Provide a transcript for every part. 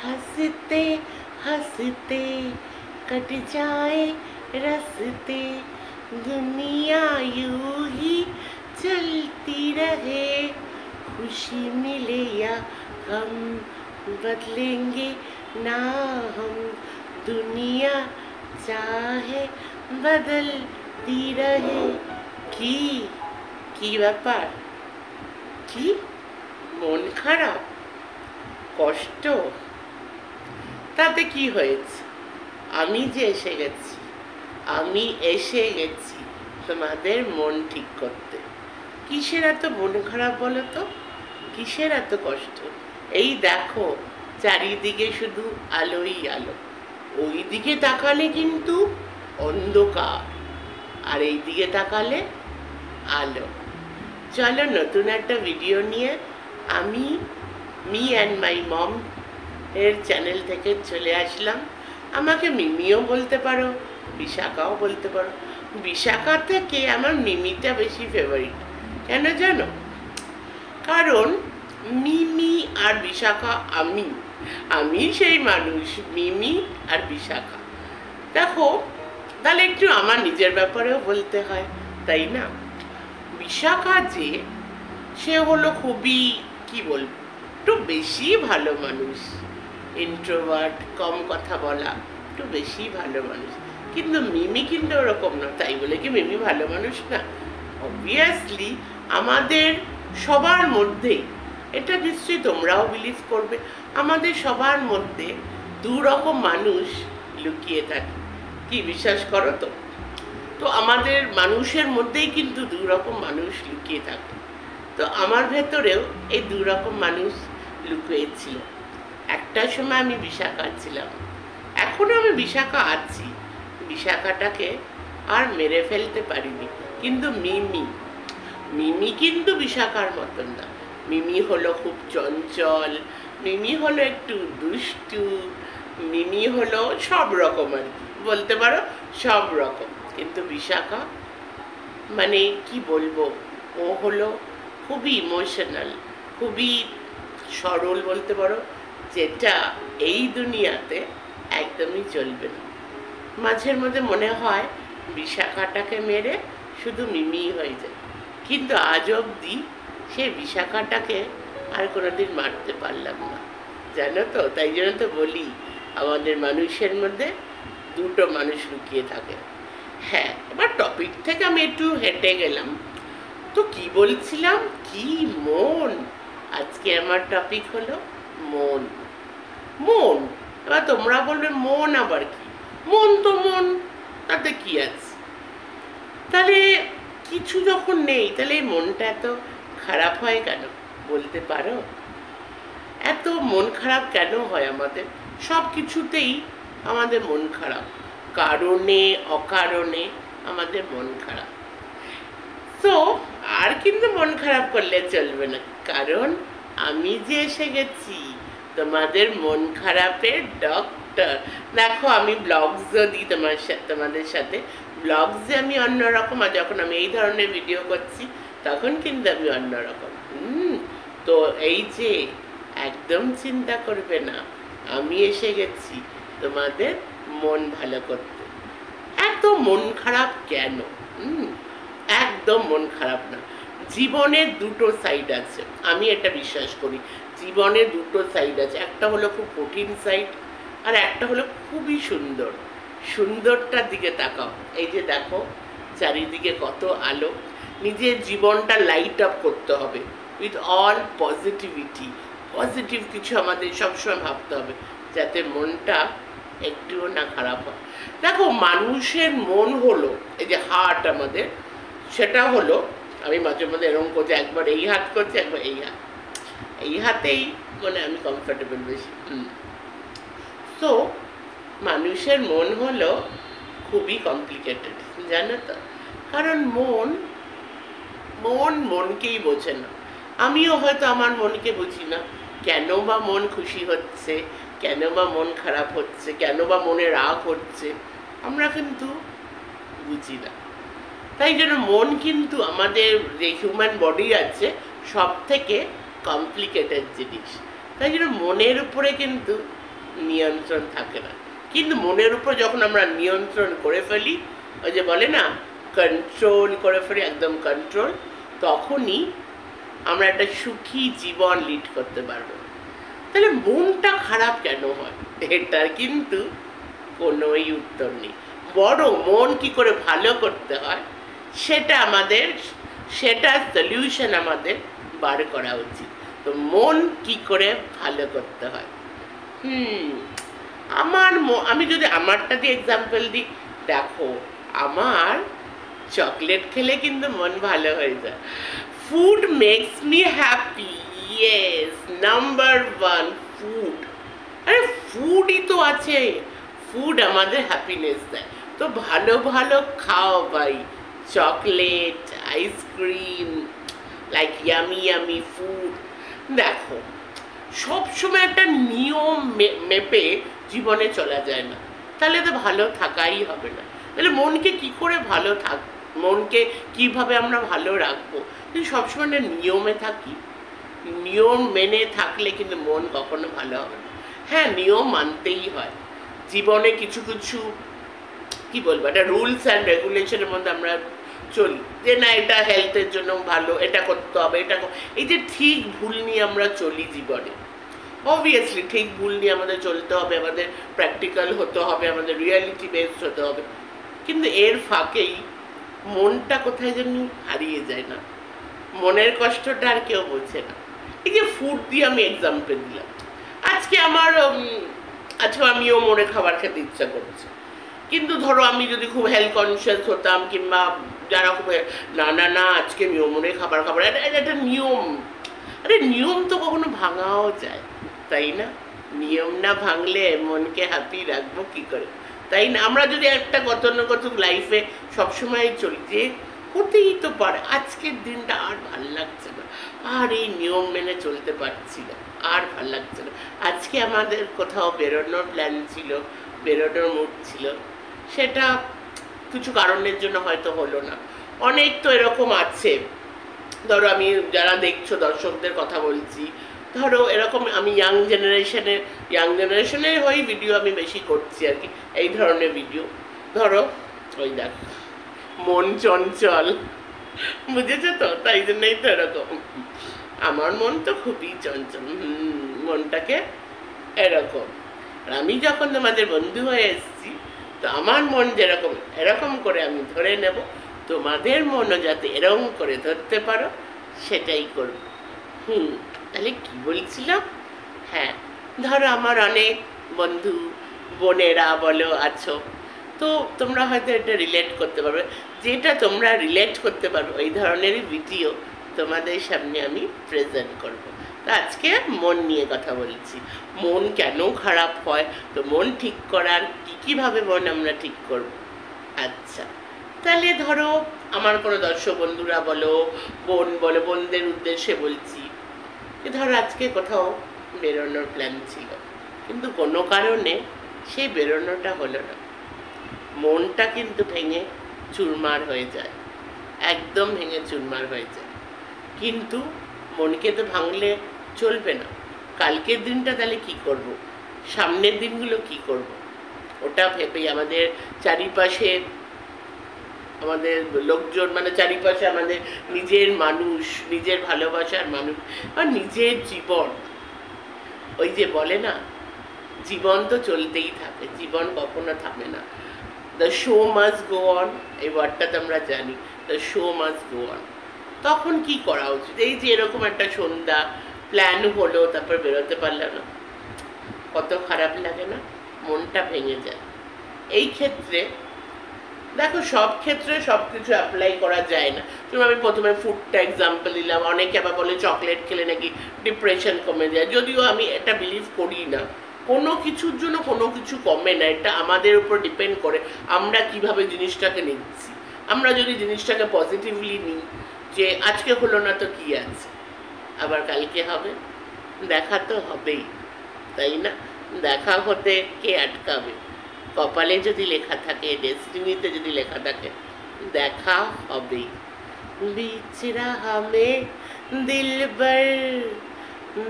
हंसते हंसते कट जाए रस्ते, दुनिया यूं ही चलती रहे, खुशी मिले या गम बदलेंगे ना हम, दुनिया चाहे बदलती रहे। কি ব্যাপার? কি মন খারাপ, কষ্ট? তাতে কি হয়েছে? আমি যে এসে গেছি, আমি এসে গেছি তোমাদের মন ঠিক করতে। কিসের এত মন খারাপ বলো তো? কিসের এত কষ্ট? এই দেখো চারিদিকে শুধু আলোই আলো, ওই দিকে তাকালে কিন্তু অন্ধকার, আর এই দিকে তাকালে আলো। চলো নতুন একটা ভিডিও নিয়ে আমি মি অ্যান্ড মাই মম এর চ্যানেল থেকে চলে আসলাম। আমাকে মিমিও বলতে পারো, বিশাখাও বলতে পারো। বিশাখা থেকে আমার মিমিটা বেশি ফেভারিট। কেন জানো? কারণ মিমি আর বিশাখা আমি সেই মানুষ, মিমি আর বিশাখা। দেখো তাহলে একটু আমার নিজের ব্যাপারেও বলতে হয়, তাই না? বিশাখা যে সে হলো খুবই কি বলবো, একটু বেশি ভালো মানুষ, ইন্ট্রোভার্ট, কম কথা বলা, একটু বেশি ভালো মানুষ। কিন্তু মিমি কিন্তু ওরকম না। তাই বলে কি মিমি ভালো মানুষ না? অবভিয়াসলি আমাদের সবার মধ্যেই, এটা নিশ্চয়ই তোমরাও বিলিভ করবে, আমাদের সবার মধ্যে দু রকম মানুষ লুকিয়ে থাকে। কি বিশ্বাস করো তো? তো আমাদের মানুষের মধ্যেই কিন্তু দু রকম মানুষ লুকিয়ে থাকে। তো আমার ভেতরেও এই দু রকম মানুষ লুকিয়েছিল। একটা সময় আমি বিশাখা ছিলাম, এখনো আমি বিশাখা আছি। বিশাখাটাকে আর মেরে ফেলতে পারিনি। কিন্তু মিমি কিন্তু বিশাখার মতন না। মিমি হলো খুব চঞ্চল, মিমি হলো একটু দুষ্টু, মিমি হলো সব রকম, আর কি বলতে পারো সব রকম। কিন্তু বিশাখা মানে কি বলবো, ও হলো খুবই ইমোশনাল, খুবই সরল বলতে পারো, যেটা এই দুনিয়াতে একদমই চলবে না। মাঝের মধ্যে মনে হয় বিশাখাটাকে মেরে শুধু মিমি হয়ে যায়, কিন্তু আজ অবধি সেই বিশাখাটাকে আর কোনোদিন মারতে পারলাম না, জানো তো? তাই জন্য তো বলি আমাদের মানুষের মধ্যে দুটো মানুষ লুকিয়ে থাকে। হ্যাঁ, এবার টপিক থেকে আমি একটু হেঁটে গেলাম। তো কি বলছিলাম? কি মন। আজকে আমার টপিক হলো মন। মন, এবার তোমরা বলবে মন আবার কি? মন তো মন, তাতে কি আছে? তাহলে কিছু যখন নেই, তাহলে এই মনটা এত খারাপ হয় কেন বলতে পারো? এত মন খারাপ কেন হয় আমাদের? সব কিছুতেই আমাদের মন খারাপ, কারণে অকারণে আমাদের মন খারাপ। তো আর কিন্তু মন খারাপ করলে চলবে না, কারণ আমি যে এসে গেছি তোমাদের মন খারাপের ডক্টর। দেখো আমি ব্লগসও দিই তোমাদের সাথে। ব্লগসে আমি অন্যরকম, আর যখন আমি এই ধরনের ভিডিও করছি তখন কিন্তু আমি অন্যরকম। তো এই যে একদম চিন্তা করবে না, আমি এসে গেছি তোমাদের মন ভালো করতে। এত মন খারাপ কেন? একদম মন খারাপ না। জীবনের দুটো সাইড আছে, আমি এটা বিশ্বাস করি। জীবনে দুটো সাইড আছে, একটা হলো খুব কঠিন সাইড, আর একটা হলো খুবই সুন্দর। সুন্দরটার দিকে তাকাও। এই যে দেখো চারিদিকে কত আলো। নিজের জীবনটা লাইট আপ করতে হবে উইথ অল পজিটিভিটি। পজিটিভ কিছু আমাদের সবসময় ভাবতে হবে, যাতে মনটা একটুও না খারাপ হয়। দেখো মানুষের মন হলো, এই যে হার্ট আমাদের, সেটা হলো, আমি মাঝে মধ্যে এরকম করছি, একবার এই হাত করছি, একবার এই হাতেই মানে আমি কমফর্টেবল বেশি। তো মানুষের মন হলো খুবই কমপ্লিকেটেড, জানো তো? কারণ মনকেই বোঝে না। আমিও হয়তো আমার মনকে বুঝি না, কেন বা মন খুশি হচ্ছে, কেন বা মন খারাপ হচ্ছে, কেন বা মনে রাগ হচ্ছে, আমরা কিন্তু বুঝি না। তাই জন্য মন কিন্তু আমাদের যে হিউম্যান বডি আছে সব থেকে কমপ্লিকেটেড জিনিস। তাই জন্য মনের উপরে কিন্তু নিয়ন্ত্রণ থাকে না। কিন্তু মনের উপর যখন আমরা নিয়ন্ত্রণ করে ফেলি, ওই যে বলে না কন্ট্রোল করে ফেলি, একদম কন্ট্রোল, তখনই আমরা একটা সুখী জীবন লিড করতে পারবো। তাহলে মনটা খারাপ কেন হয়, এটার কিন্তু কোনোই উত্তর নেই। বরং মন কি করে ভালো করতে হয় সেটার সলিউশন আমাদের বার করা উচিত। তো মন কি করে ভালো করতে হয়, আমি যদি আমারটা দিয়ে এক্সাম্পল দিই, দেখো আমার চকলেট খেলে কিন্তু মন ভালো হয়ে যায়। Food makes me happy, yes, number one food. আরে ফুডই তো আছে, ফুড আমাদের হ্যাপিনেস দেয়। তো ভালো ভালো খাও ভাই, chocolate, ice cream, like yummy yummy food. দেখো সবসময় একটা নিয়ম মেপে জীবনে চলা যায় না, তাহলে তো ভালো থাকাই হবে না। তাহলে মনকে কি করে মনকে কিভাবে আমরা ভালো রাখবো, যদি সবসময় একটা নিয়মে থাকি। নিয়ম মেনে থাকলে কিন্তু মন কখনো ভালো হবে না। হ্যাঁ, নিয়ম মানতেই হয় জীবনে, কিছু কিছু কি বলবো, একটা রুলস অ্যান্ড রেগুলেশনের মধ্যে আমরা চলি, যে না এটা হেলথের জন্য ভালো, এটা করতে হবে, এই যে ঠিক ভুল নিয়ে আমরা চলি জীবনে। অবভিয়াসলি ঠিক ভুল নিয়ে আমাদের চলতে হবে, আমাদের প্র্যাকটিক্যাল হতে হবে, আমাদের রিয়ালিটি বেসড হতে হবে, কিন্তু এর ফাঁকেই মনটা কোথায় যেন হারিয়ে যায় না, মনের কষ্টটা আর কেউ বোঝে না। এই যে ফুড দিয়ে আমি এক্সাম্পল দিলাম, আজকে আমিও মনে খাবার খেতে ইচ্ছা করছে, কিন্তু ধরো আমি যদি খুব হেলথ কনসিয়াস হতাম, কিংবা যারা খুব না আজকে মনে খাবার এটা নিয়ম। আরে নিয়ম তো কখনো ভাঙাও যায়, তাই না? নিয়ম না ভাঙলে মনকে হ্যাপি রাখবো কি করে, তাই না? আমরা যদি একটা গতানুগত লাইফে সবসময় চলি, যে হতেই তো পারে আজকের দিনটা আর ভাল লাগছে না, আর এই নিয়ম মেনে চলতে পারছি না, আর ভাল লাগছে না, আজকে আমাদের কোথাও বেরোনোর প্ল্যান ছিল, বেরোনোর মুড ছিল, সেটা কিছু কারণের জন্য হয়তো হলো না। অনেক তো এরকম আছে, ধরো আমি যারা দেখছো দর্শকদের কথা বলছি, ধরো এরকম আমি ইয়াং জেনারেশনের হয়ে ভিডিও আমি বেশি করছি আর কি, এই ধরনের ভিডিও। ধরো ওই দেখ মন চঞ্চল, বুঝেছো তো, তাই জন্যই তো এরকম। আমার মন তো খুবই চঞ্চল, মনটাকে এরকম। আর আমি যখন তোমাদের বন্ধু হয়ে এসেছি, তো আমার মন যেরকম এরকম করে আমি ধরে নেব, তোমাদের মনও যাতে এরকম করে ধরতে পারো সেটাই করব। তাহলে কি বলছিলাম, হ্যাঁ, ধরো আমার অনেক বন্ধু বোনেরা বলো আছো, তো তোমরা হয়তো এটা রিলেট করতে পারবে, যেটা তোমরা রিলেট করতে পারবে ওই ধরনেরই ভিডিও তোমাদের সামনে আমি প্রেজেন্ট করব। তো আজকে মন নিয়ে কথা বলছি, মন কেন খারাপ হয়, তো মন ঠিক করার কীভাবে মন আমরা ঠিক করব। আচ্ছা, তাহলে ধরো আমার কোনো দর্শক বন্ধুরা বলো, বোনদের উদ্দেশ্যে বলছি, ধরো আজকে কোথাও বেরোনোর প্ল্যান ছিল, কিন্তু কোনো কারণে সেই বেরোনোটা হলো না, মনটা কিন্তু ভেঙে চুরমার হয়ে যায়, একদম ভেঙে চুরমার হয়ে যায়। কিন্তু মনকে তো ভাঙলে চলবে না, কালকের দিনটা তাহলে কি করব, সামনের দিনগুলো কি করব, ওটা ভেবেই আমাদের চারিপাশে আমাদের লোকজন, মানে চারিপাশে আমাদের নিজের মানুষ, নিজের ভালোবাসার মানুষ, আর নিজের জীবন, ওই যে বলে না জীবন তো চলতেই থাকে, জীবন কখনো থামে না। The show must go on, এই ওয়ার্ডটা তো আমরা জানি, the show must go on. তখন কি করা উচিত? এই যে এরকম একটা সন্ধ্যা প্ল্যান হলো, তারপর বেরোতে পারলাম না, কত খারাপ লাগে না, মনটা ভেঙে যায়। এই ক্ষেত্রে দেখো সব ক্ষেত্রে সব কিছু অ্যাপ্লাই করা যায় না। যেমন আমি প্রথমে ফুডটা এক্সাম্পল দিলাম, অনেকে আবার বলে চকলেট খেলে নাকি ডিপ্রেশন কমে যায়, যদিও আমি এটা বিলিভ করি না। কোনো কিছুর জন্য কোনো কিছু কমে না, এটা আমাদের উপর ডিপেন্ড করে আমরা কিভাবে জিনিসটাকে নিচ্ছি। আমরা যদি জিনিসটাকে পজিটিভলি নিই, যে আজকে হলো না তো কি আছে, আবার কালকে হবে, দেখা তো হবেই, তাই না? দেখা হতে কে আটকাবে? কপালে যদি লেখা থাকে, ডেস্টিনিতে যদি লেখা থাকে, দেখা হবেই। बीच राह में दिलबर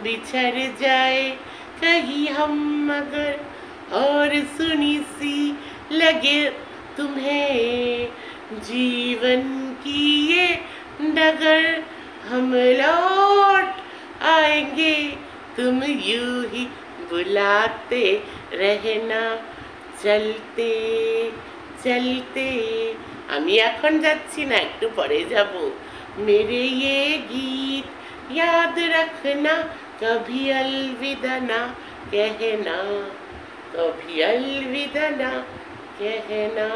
बिछड़ जाए कहीं हम अगर और सुनी सी लगे तुम्हें जीवन की ये डगर, हम लौट आएंगे तुम यूं ही बुलाते रहना चलते चलते। আমি এখন যাচ্ছি না, একটু পরে যাব। मेरे ये गीत याद रखना, कभी अलविदा ना कहना, कभी अलविदा ना कहना।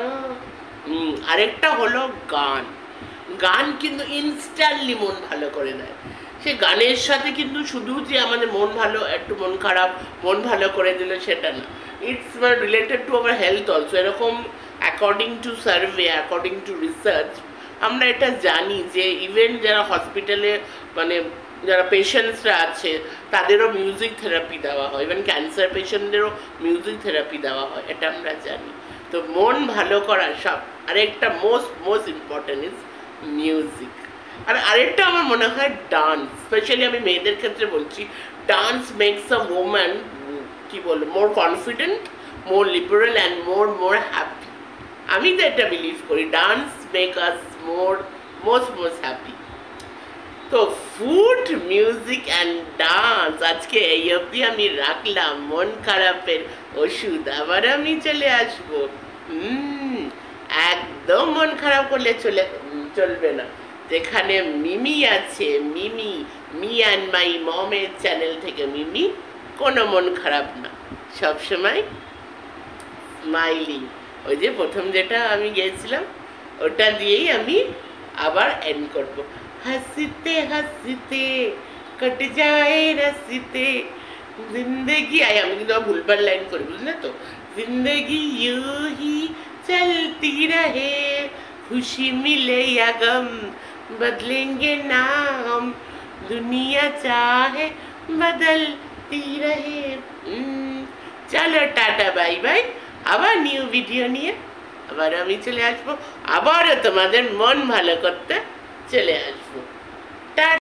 আরেকটা হলো গান। গান কিন্তু ইনস্ট্যান্টলি মন ভালো করে দেয়। সে গানের সাথে কিন্তু শুধু যে আমাদের মন ভালো, একটু মন খারাপ, মন ভালো করে দিল সেটা না, it's related to our health also. এরকম according to survey, according to research আমরা এটা জানি যে ইভেন যারা হসপিটালে মানে যারা পেশেন্টসরা আছে তাদেরও মিউজিক থেরাপি দেওয়া হয়, ইভেন ক্যান্সার পেশেন্টদেরও মিউজিক থেরাপি দেওয়া হয়, এটা আমরা জানি। তো মন ভালো করার সব আরেকটা মোস্ট ইম্পর্টেন্ট ইজ মিউজিক। আর আরেকটা আমার মনে হয় ডান্স, স্পেশালি আমি মেয়েদের ক্ষেত্রে বলছি, ডান্স মেক্স আ ওম্যান কি বলবো মোর confident, more liberal and more happy. আমি তো এটা বিলিভ করি, ডান্স মেক আস মোস্ট হ্যাপি। তো ফুড, মিউজিক অ্যান্ড ডান্স আজকে এই অবধি আমি রাখলাম। মন খারাপের ওষুধ আবার আমি চলে আসবো। একদম মন খারাপ করলে চলবে না। যেখানে মিমি আছে, মি অ্যান্ড মাই মমের চ্যানেল থেকে মিমি, কোনো মন খারাপ না, সবসময় স্মাইলিং। ওই যে প্রথম যেটা আমি গিয়েছিলাম ওটা দিয়েই আমি আবার এন্ড করব। हंसते हंसते कट जाए रस्ते जिंदगी आए, আমি কিন্তু ভুলবার লাইন করি বুঝলে তো। जिंदगी यूं ही चलती रहे, खुशी मिले या गम बदलेंगे ना हम, दुनिया चाहे बदलती रहे। চলো টাটা বাই বাই, আবার নিউ ভিডিও নিয়ে আবার আমি চলে আসবো, আবারও তোমাদের মন ভালো করতে চলে আসবো।